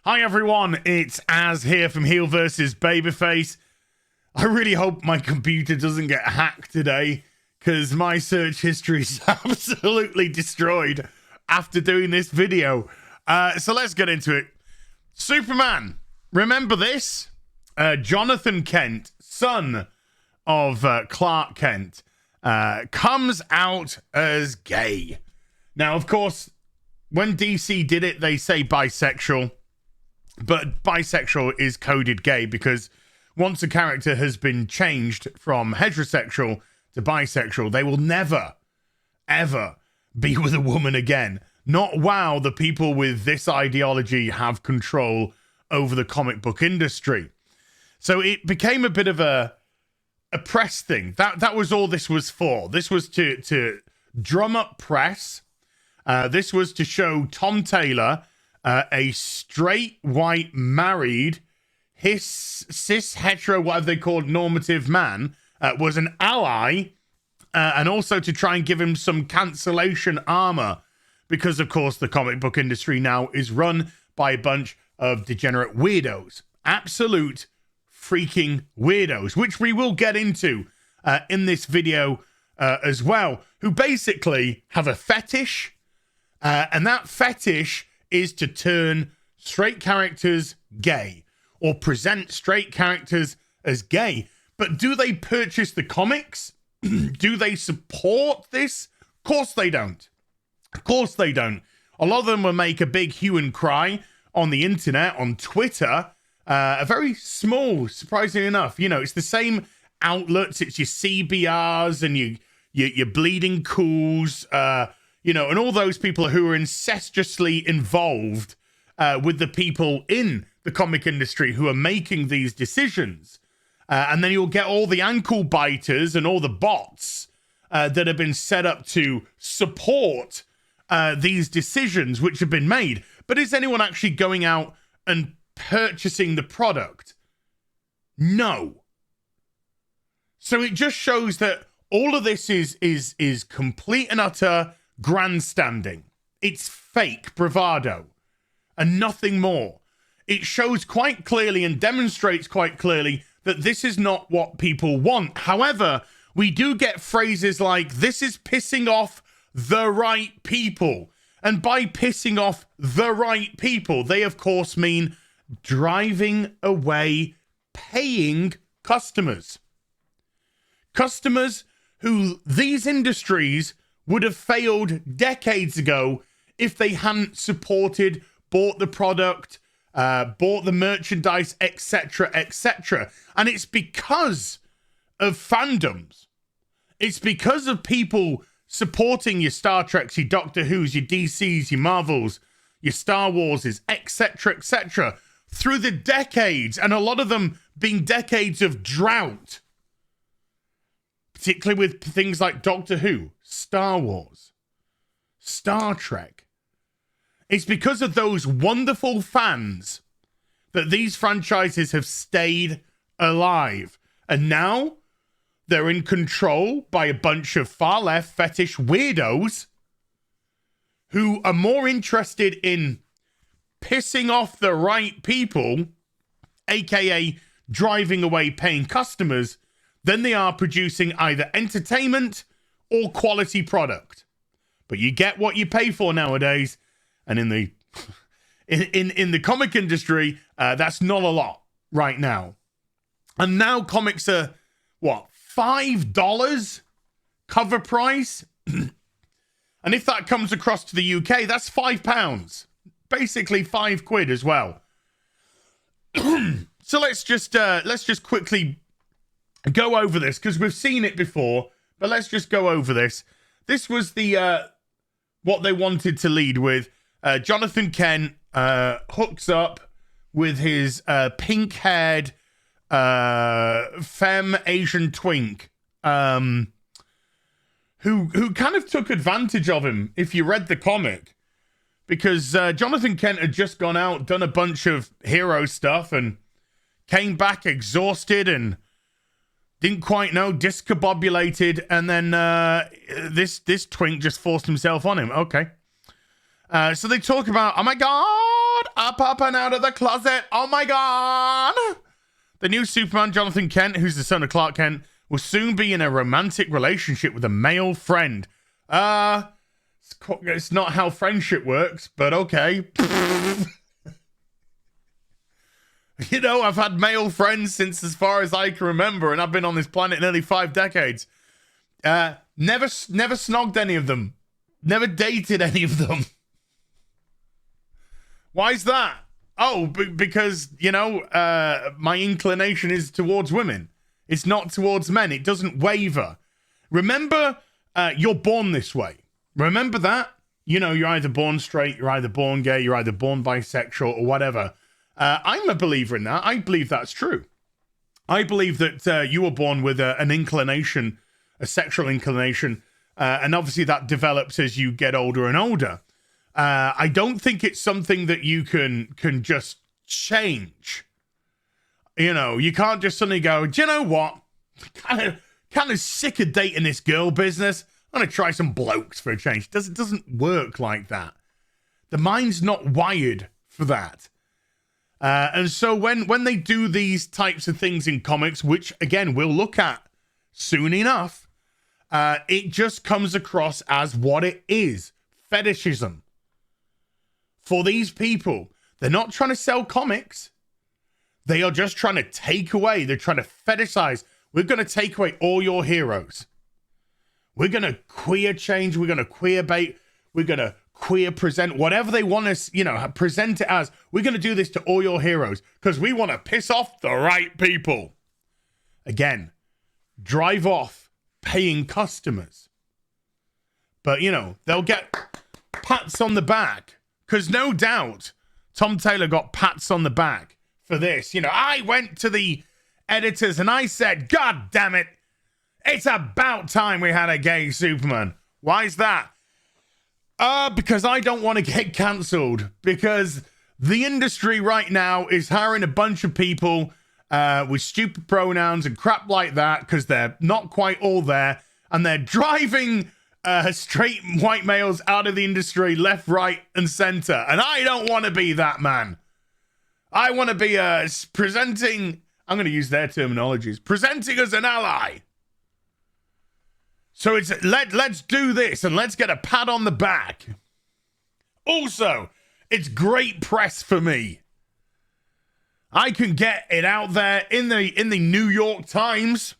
Hi everyone, it's Az here from HeelvsBabyface. I really hope my computer doesn't get hacked today, because my search history is absolutely destroyed after doing this video. So let's get into it. Superman, remember this? Jonathan Kent, son of Clark Kent, comes out as gay. Now, of course, when DC did it, they say bisexual. But bisexual is coded gay because once a character has been changed from heterosexual to bisexual, they will never, ever be with a woman again. Not while the people with this ideology have control over the comic book industry. So it became a bit of a press thing. That was all this was for. This was to drum up press. This was to show Tom Taylor, a straight, white, married, cis, hetero, whatever they called, normative man, was an ally, and also to try and give him some cancellation armor, because, of course, the comic book industry now is run by a bunch of degenerate weirdos. Absolute freaking weirdos, which we will get into in this video as well, who basically have a fetish, and that fetish is to turn straight characters gay or present straight characters as gay. But do they purchase the comics? Do they support this? Of course they don't. Of course they don't. A lot of them will make a big hue and cry on the internet, on Twitter. A very small, surprisingly enough. You know, it's the same outlets. It's your CBRs and your Bleeding Cools, you know, and all those people who are incestuously involved with the people in the comic industry who are making these decisions. And then you'll get all the ankle biters and all the bots that have been set up to support these decisions which have been made. But is anyone actually going out and purchasing the product? No. So it just shows that all of this is complete and utter grandstanding. It's fake bravado and nothing more. It shows quite clearly and demonstrates quite clearly that this is not what people want. However, we do get phrases like, this is pissing off the right people. And by pissing off the right people, they of course mean driving away paying customers. Customers who these industries would have failed decades ago if they hadn't supported, bought the product, bought the merchandise, etc., etc. And it's because of fandoms. It's because of people supporting your Star Treks, your Doctor Who's, your DCs, your Marvels, your Star Warses, etc., etc., through the decades, and a lot of them being decades of drought, particularly with things like Doctor Who, Star Wars, Star Trek. It's because of those wonderful fans that these franchises have stayed alive. And now they're in control by a bunch of far-left fetish weirdos who are more interested in pissing off the right people, aka driving away paying customers, than they are producing either entertainment or quality product. But you get what you pay for nowadays, and in the in the comic industry, that's not a lot right now. And now comics are what, $5 cover price? And if that comes across to the UK, that's £5, basically £5 as well. So let's just quickly go over this, because we've seen it before, but let's just go over this. This was the what they wanted to lead with. Jonathan Kent hooks up with his pink-haired femme Asian twink, who kind of took advantage of him, if you read the comic, because Jonathan Kent had just gone out, done a bunch of hero stuff, and came back exhausted and didn't quite know, discombobulated, and then this twink just forced himself on him. Okay. So they talk about, oh my God, are popping out of the closet. Oh my God. The new Superman, Jonathan Kent, who's the son of Clark Kent, will soon be in a romantic relationship with a male friend. It's not how friendship works, but okay. You know, I've had male friends since as far as I can remember, and I've been on this planet nearly 5 decades. Never snogged any of them. Never dated any of them. Why is that? Oh, because, you know, my inclination is towards women. It's not towards men. It doesn't waver. Remember, you're born this way. Remember that? You know, you're either born straight, you're either born gay, you're either born bisexual or whatever. I'm a believer in that. I believe that's true. I believe that you were born with an inclination, a sexual inclination, and obviously that develops as you get older and older. I don't think it's something that you can just change. You know, you can't just suddenly go, do you know what? Kind of sick of dating this girl business. I'm going to try some blokes for a change. It doesn't work like that. The mind's not wired for that. And so when they do these types of things in comics, which, again, we'll look at soon enough, it just comes across as what it is. Fetishism. For these people, they're not trying to sell comics. They are just trying to take away. They're trying to fetishize. We're going to take away all your heroes. We're going to queer change. We're going to queer bait. We're going to queer present whatever they want us, you know, present it as. We're going to do this to all your heroes because we want to piss off the right people. Again, drive off paying customers. But, you know, they'll get pats on the back because no doubt Tom Taylor got pats on the back for this. You know, I went to the editors and I said, God damn it. It's about time we had a gay Superman. Why is that? Because I don't want to get cancelled. Because the industry right now is hiring a bunch of people with stupid pronouns and crap like that because they're not quite all there. And they're driving straight white males out of the industry left, right, and center. And I don't want to be that man. I want to be presenting, I'm going to use their terminologies, presenting as an ally. So it's let's do this and let's get a pat on the back. Also, it's great press for me. I can get it out there in the New York Times.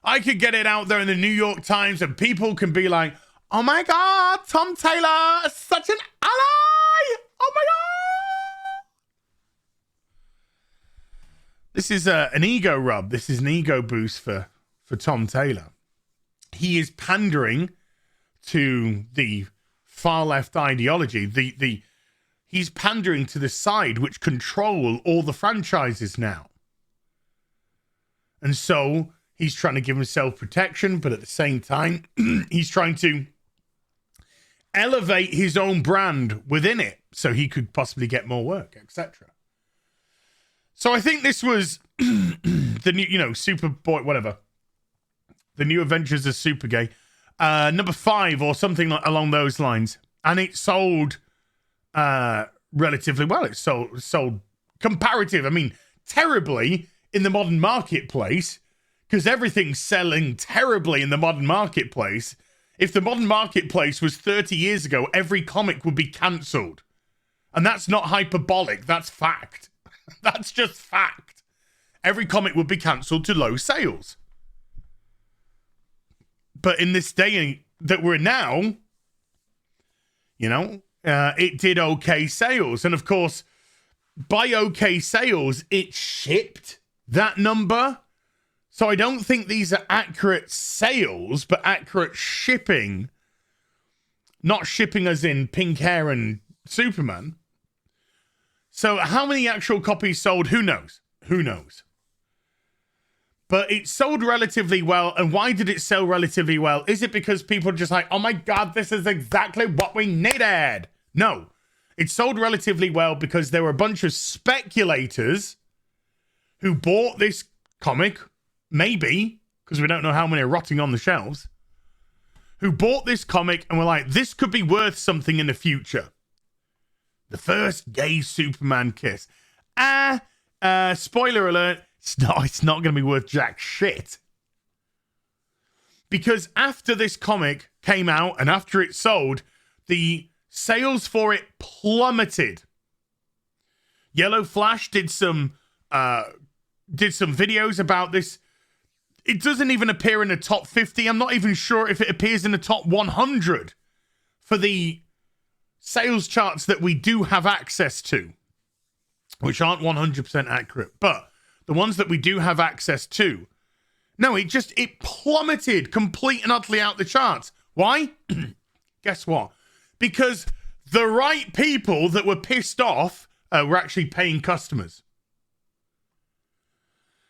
I could get it out there in the New York Times and people can be like, oh my God, Tom Taylor is such an ally. Oh my God. This is an ego rub. This is an ego boost for Tom Taylor. He is pandering to the far left ideology. He's pandering to the side which control all the franchises now. And so he's trying to give himself protection, but at the same time, he's trying to elevate his own brand within it so he could possibly get more work, etc. So I think this was the new, you know, Superboy, whatever. The New Adventures of Super Gay, number 5 or something along those lines, and it sold relatively well. It sold comparative. I mean, terribly in the modern marketplace because everything's selling terribly in the modern marketplace. If the modern marketplace was 30 years ago, every comic would be cancelled, and that's not hyperbolic. That's fact. That's just fact. Every comic would be cancelled to low sales. But in this day that we're now, you know, it did okay sales. And of course, by okay sales, it shipped that number. So I don't think these are accurate sales, but accurate shipping. Not shipping as in pink hair and Superman. So how many actual copies sold? Who knows? Who knows? But it sold relatively well. And why did it sell relatively well? Is it because people are just like, oh my God, this is exactly what we needed? No. It sold relatively well because there were a bunch of speculators who bought this comic, maybe, because we don't know how many are rotting on the shelves, who bought this comic and were like, this could be worth something in the future. The first gay Superman kiss. Spoiler alert, it's not going to be worth jack shit. Because after this comic came out and after it sold, the sales for it plummeted. Yellow Flash did some videos about this. It doesn't even appear in the top 50. I'm not even sure if it appears in the top 100 for the sales charts that we do have access to, which aren't 100% accurate, but the ones that we do have access to, no, it plummeted complete and utterly out the charts. Why? Guess what? Because the right people that were pissed off were actually paying customers.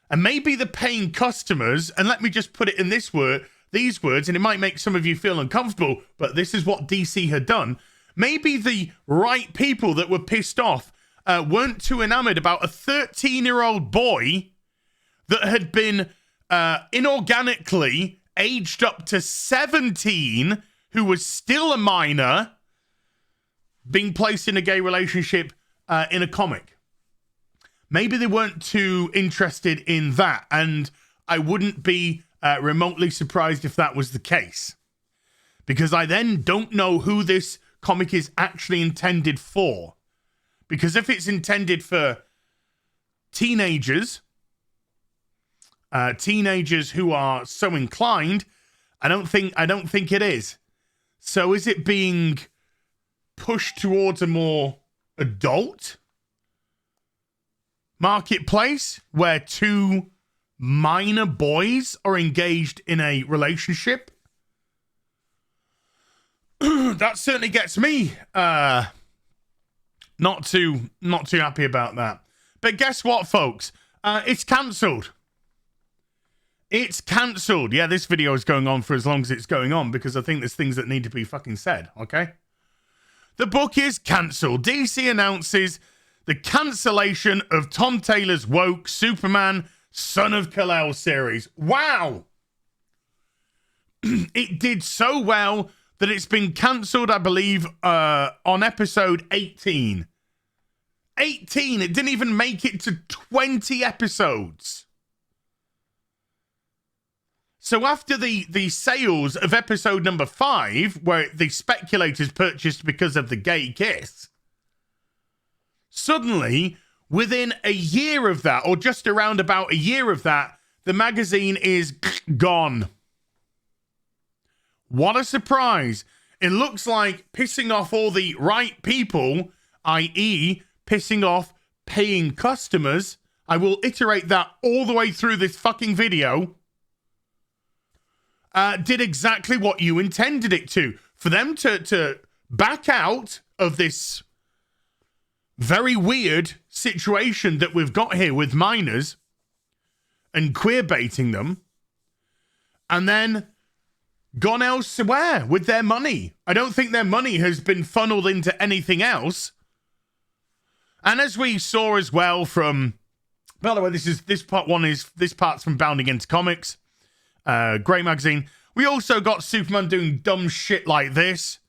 And maybe the paying customers, and let me just put it in these words, and it might make some of you feel uncomfortable, but this is what DC had done. Maybe the right people that were pissed off weren't too enamored about a 13-year-old boy that had been inorganically aged up to 17, who was still a minor, being placed in a gay relationship in a comic. Maybe they weren't too interested in that, and I wouldn't be remotely surprised if that was the case. Because I then don't know who this comic is actually intended for. Because if it's intended for teenagers who are so inclined, I don't think it is. So is it being pushed towards a more adult marketplace where two minor boys are engaged in a relationship? That certainly gets me not too happy about that. But guess what, folks? It's cancelled. It's cancelled. Yeah, this video is going on for as long as it's going on because I think there's things that need to be fucking said, okay? The book is cancelled. DC announces the cancellation of Tom Taylor's woke Superman Son of Kal-El series. Wow! It did so well that it's been cancelled, I believe, on episode 18. 18! It didn't even make it to 20 episodes. So after the sales of episode number 5, where the speculators purchased because of the gay kiss, suddenly, within a year of that, or just around about a year of that, the magazine is gone. What a surprise. It looks like pissing off all the right people, i.e. pissing off paying customers. I will iterate that all the way through this fucking video. Did exactly what you intended it to. For them to back out of this very weird situation that we've got here with minors and queer baiting them, and then gone elsewhere with their money. I don't think their money has been funneled into anything else. And as we saw as well from, by the way, this part's from Bounding Into Comics, great magazine. We also got Superman doing dumb shit like this,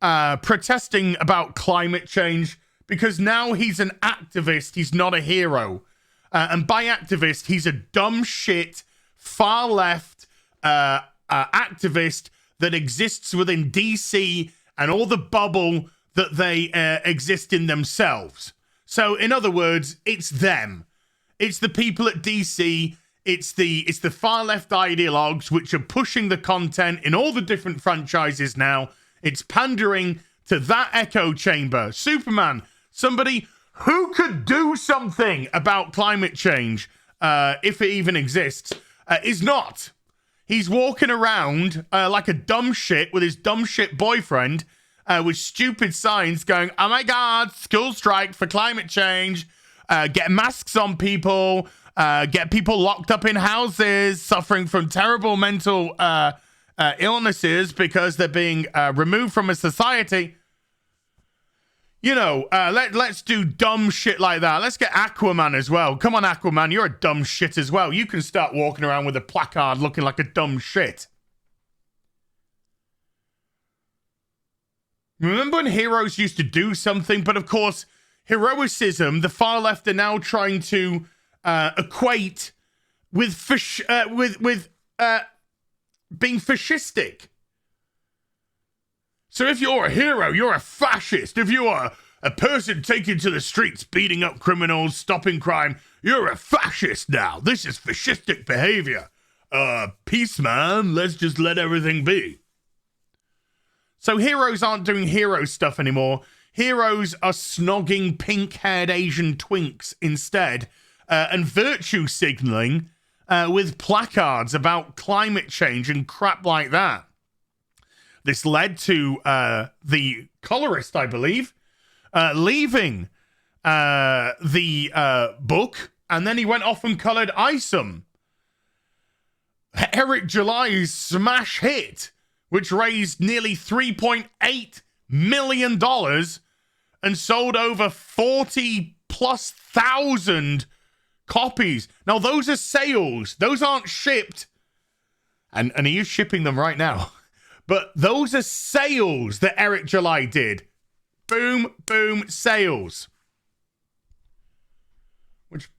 protesting about climate change, because now he's an activist, he's not a hero. And by activist, he's a dumb shit, far left activist that exists within DC and all the bubble that they exist in themselves. So, in other words, it's them. It's the people at DC. It's the far left ideologues which are pushing the content in all the different franchises now. It's pandering to that echo chamber. Superman, somebody who could do something about climate change, if it even exists, is not. He's walking around like a dumb shit with his dumb shit boyfriend with stupid signs going, oh my God, school strike for climate change, get masks on people, get people locked up in houses suffering from terrible mental illnesses because they're being removed from a society. You know, let's do dumb shit like that. Let's get Aquaman as well. Come on, Aquaman, you're a dumb shit as well. You can start walking around with a placard looking like a dumb shit. Remember when heroes used to do something, but of course, heroicism, the far left are now trying to equate with being fascistic. So if you're a hero, you're a fascist. If you are a person taken to the streets, beating up criminals, stopping crime, you're a fascist now. This is fascistic behavior. Peace, man. Let's just let everything be. So heroes aren't doing hero stuff anymore. Heroes are snogging pink-haired Asian twinks instead, and virtue signaling with placards about climate change and crap like that. This led to the colorist, I believe, leaving the book, and then he went off and colored Isom, Eric July's smash hit, which raised nearly $3.8 million and sold over 40+ thousand copies. Now, those are sales. Those aren't shipped. And he is shipping them right now. But those are sales that Eric July did. Boom, boom, sales. Which,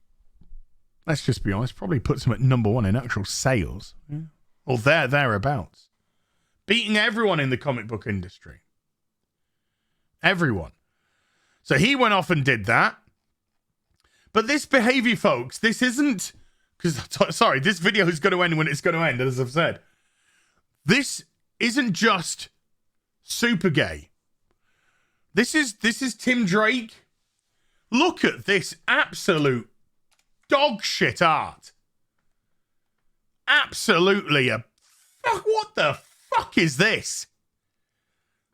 let's just be honest, probably puts him at #1 in actual sales. Yeah. Or thereabouts. Beating everyone in the comic book industry. Everyone. So he went off and did that. But this behavior, folks, this isn't... Sorry, this video is going to end when it's going to end, as I've said. This isn't just super gay. This is Tim Drake. Look at this absolute dog shit art. Absolutely a... What the fuck is this?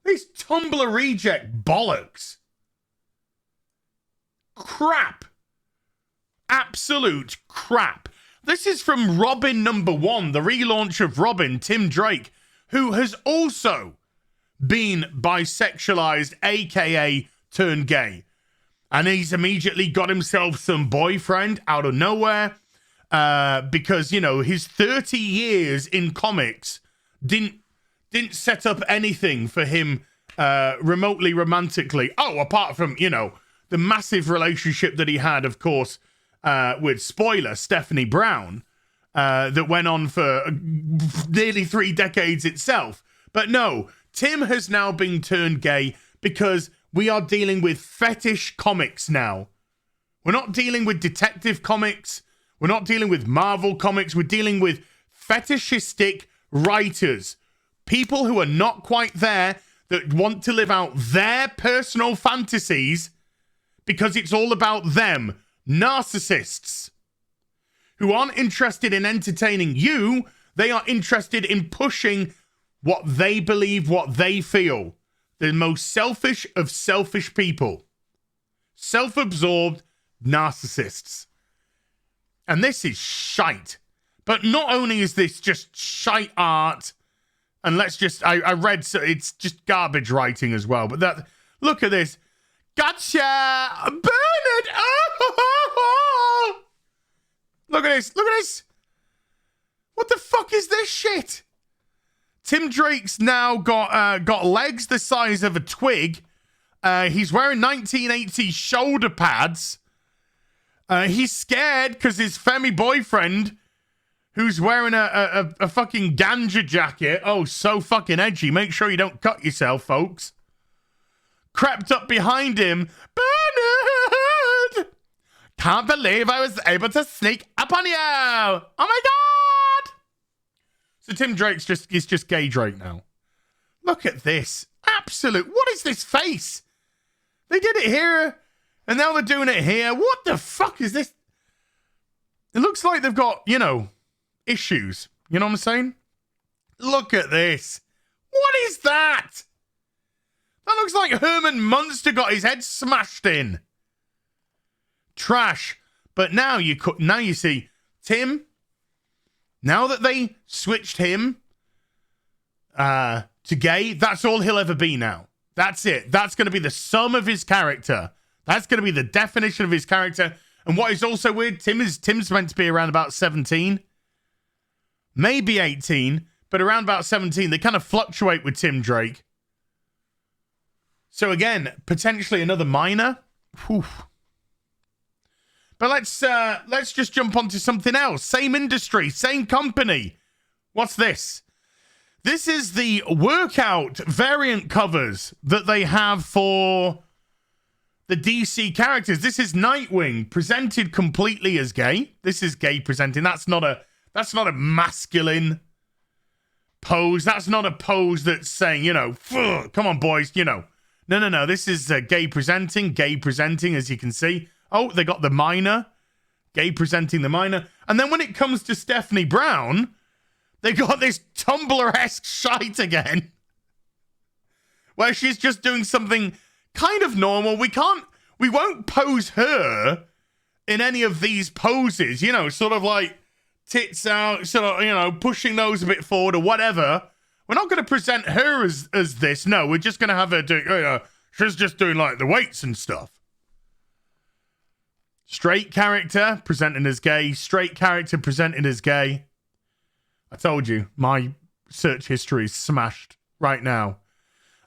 This Tumblr reject bollocks. Crap. Absolute crap. This is from Robin #1, the relaunch of Robin, Tim Drake, who has also been bisexualized, aka turned gay. And he's immediately got himself some boyfriend out of nowhere because, you know, his 30 years in comics didn't set up anything for him remotely romantically. Oh, apart from, you know, the massive relationship that he had, of course, with, spoiler, Stephanie Brown, that went on for nearly 3 decades itself. But no, Tim has now been turned gay because we are dealing with fetish comics now. We're not dealing with detective comics. We're not dealing with Marvel comics. We're dealing with fetishistic writers. People who are not quite there, that want to live out their personal fantasies because it's all about them. Narcissists who aren't interested in entertaining you. They are interested in pushing what they believe, what they feel. The most selfish of selfish people. Self-absorbed narcissists. And this is shite. But not only is this just shite art, and let's just, I read, so it's just garbage writing as well. But that, look at this. Gotcha! Bernard! Oh! Look at this. Look at this. What the fuck is this shit? Tim Drake's now got legs the size of a twig. He's wearing 1980s shoulder pads. He's scared because his femi boyfriend, who's wearing a fucking ganja jacket. Oh, so fucking edgy. Make sure you don't cut yourself, folks. Crept up behind him. Bernard! Can't believe I was able to sneak up on you. Oh my God! So Tim Drake's just gay Drake now. Look at this. Absolute. What is this face? They did it here, and now they're doing it here. What the fuck is this? It looks like they've got, you know, issues. You know what I'm saying? Look at this. What is that? That looks like Herman Munster got his head smashed in. Trash. But now you see Tim. Now that they switched him to gay, that's all he'll ever be now. That's it. That's going to be the sum of his character. That's going to be the definition of his character. And what is also weird, Tim's meant to be around about 17. Maybe 18, but around about 17. They kind of fluctuate with Tim Drake. So again, potentially another minor. Whew. But let's just jump onto something else. Same industry, same company. What's this? This is the workout variant covers that they have for the DC characters. This is Nightwing presented completely as gay. This is gay presenting. That's not a masculine pose. That's not a pose that's saying, you know, come on, boys, you know. No. This is gay presenting, as you can see. Oh, they got the minor. Gay presenting the minor. And then when it comes to Stephanie Brown, they got this Tumblr-esque shite again. Where she's just doing something kind of normal. We won't pose her in any of these poses. You know, sort of like tits out, sort of, you know, pushing those a bit forward or whatever. We're not going to present her as this. No, we're just going to have her do, you know, she's just doing like the weights and stuff. Straight character presenting as gay. Straight character presenting as gay. I told you, my search history is smashed right now.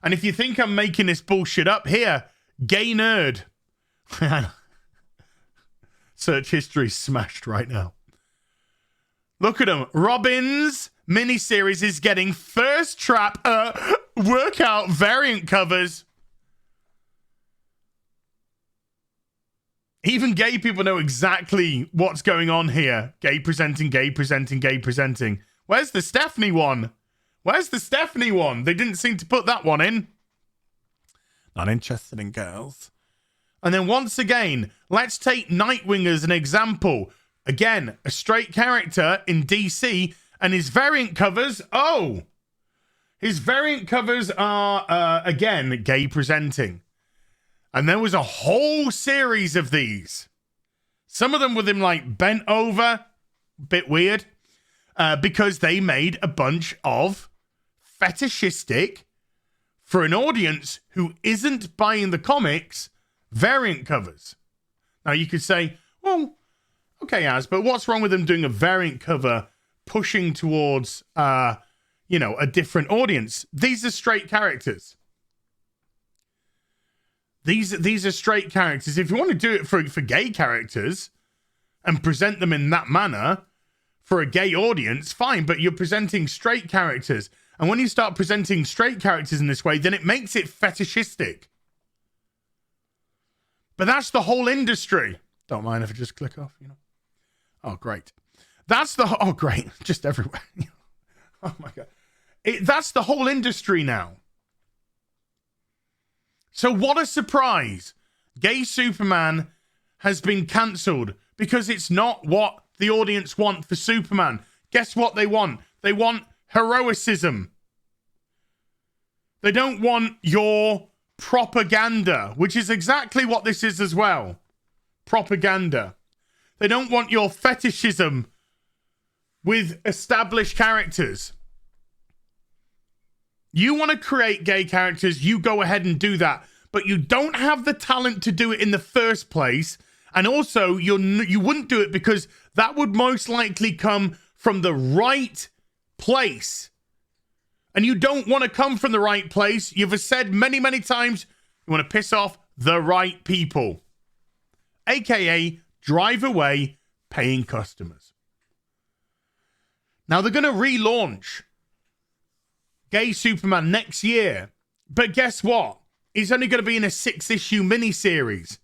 And if you think I'm making this bullshit up, here, gay nerd. Search history smashed right now. Look at him. Robin's miniseries is getting first trap workout variant covers. Even gay people know exactly what's going on here. Gay presenting, gay presenting, gay presenting. Where's the Stephanie one? Where's the Stephanie one? They didn't seem to put that one in. Not interested in girls. And then once again, let's take Nightwing as an example. Again, a straight character in DC, and his variant covers, his variant covers are, again, gay presenting. And there was a whole series of these. Some of them with him, like, bent over, bit weird, because they made a bunch of fetishistic, for an audience who isn't buying the comics, variant covers. Now, you could say, well, okay, but what's wrong with them doing a variant cover pushing towards, a different audience? These are straight characters. These are straight characters. If you want to do it for gay characters and present them in that manner for a gay audience, fine, but you're presenting straight characters. And when you start presenting straight characters in this way, then it makes it fetishistic. But that's the whole industry. Don't mind if I just click off, you know. Oh, great. Great. Just everywhere. Oh, my God. That's the whole industry now. So what a surprise. Gay Superman has been cancelled because it's not what the audience want for Superman. Guess what they want? They want heroicism. They don't want your propaganda, which is exactly what this is as well. Propaganda. They don't want your fetishism with established characters. You want to create gay characters, you go ahead and do that. But you don't have the talent to do it in the first place. And also, you wouldn't do it because that would most likely come from the right place. And you don't want to come from the right place. You've said many, many times you want to piss off the right people. AKA, drive away paying customers. Now, they're going to relaunch Gay Superman next year. But guess what? It's only going to be in a 6-issue miniseries.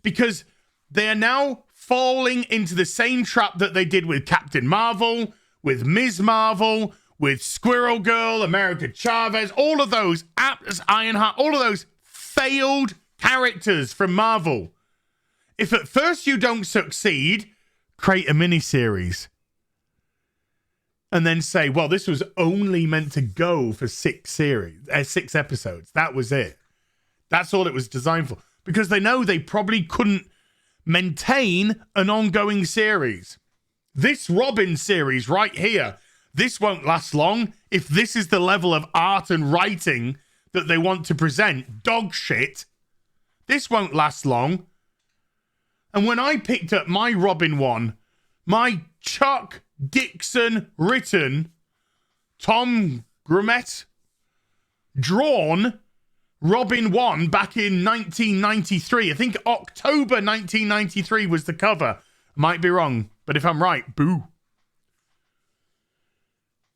Because they are now falling into the same trap that they did with Captain Marvel, with Ms. Marvel, with Squirrel Girl, America Chavez, all of those, Atlas Ironheart, all of those failed characters from Marvel. If at first you don't succeed, create a miniseries. And then say, well, this was only meant to go for 6 episodes. That was it. That's all it was designed for. Because they know they probably couldn't maintain an ongoing series. This Robin series right here, this won't last long. If this is the level of art and writing that they want to present, dog shit, this won't last long. And when I picked up my Robin one, my Chuck Dixon written, Tom Grummett drawn Robin 1 back in 1993. I think October 1993 was the cover. Might be wrong, but if I'm right, boo.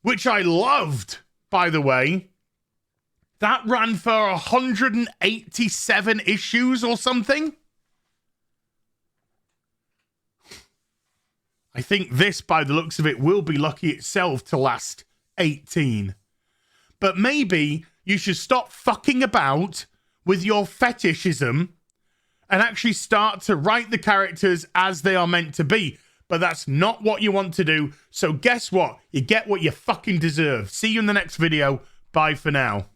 Which I loved, by the way. That ran for 187 issues or something. I think this, by the looks of it, will be lucky itself to last 18. But maybe you should stop fucking about with your fetishism and actually start to write the characters as they are meant to be. But that's not what you want to do. So guess what? You get what you fucking deserve. See you in the next video. Bye for now.